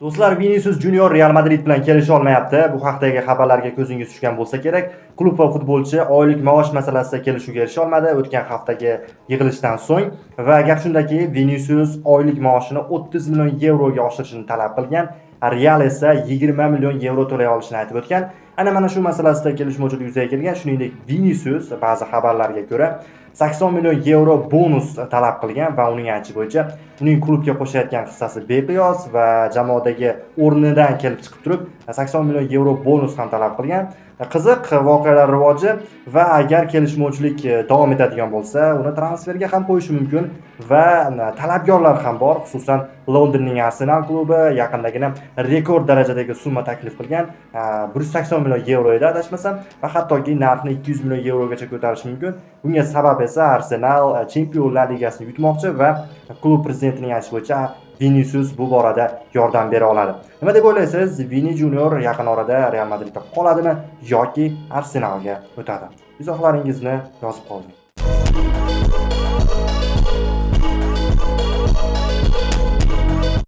Do'stlar, Vinicius Junior Real Madrid bilan kelisha olmayapti. Bu haqdagi xabarlarga ko'zingiz tushgan bo'lsa kerak. Klub va futbolchi oylik maosh masalasida kelishuvga erisha olmadi o'tgan haftagi yig'ilishdan so'ng va gap shundaki, Vinicius oylik maoshini 30 million yevroga oshirishni talab qilgan. Real esa 20 million yevro to'lay olishini aytib o'tgan. Ana mana shu masalasida kelishmovchilik yuzaga kelgan. Shuningdek, Vinicius ba'zi xabarlarga ko'ra 80 million yevro bonus talab qilgan va uning aytishicha bo'yicha uning klubga qo'shayotgan hissasi beqiyos va jamoadagi o'rnidan kelib chiqib turib 80 million yevro bonus ham talab qilgan. Qiziq voqealar rivoji va agar kelishmovchilik davom etadigan bo'lsa, uni transferga ham qo'yishi mumkin va talabgorlar ham bor, xususan Londonning Arsenal klubi yaqindagina rekord darajadagi summa taklif qilgan, 180 million yevro edi adashmasam, va hattoki narxni 200 million yevrogacha ko'tarishi mumkin. Bunga sabab esa Arsenal Chempionlar Ligasini yutmoqchi va klub prezidentining aytishicha bo'yicha Vinicius bu borada yordam bera oladi. Nima deb o'ylaysiz? Vini Junior yaqin orada Real Madridda qoladimi yoki Arsenalga o'tadi? Izohlaringizni yozib qoling.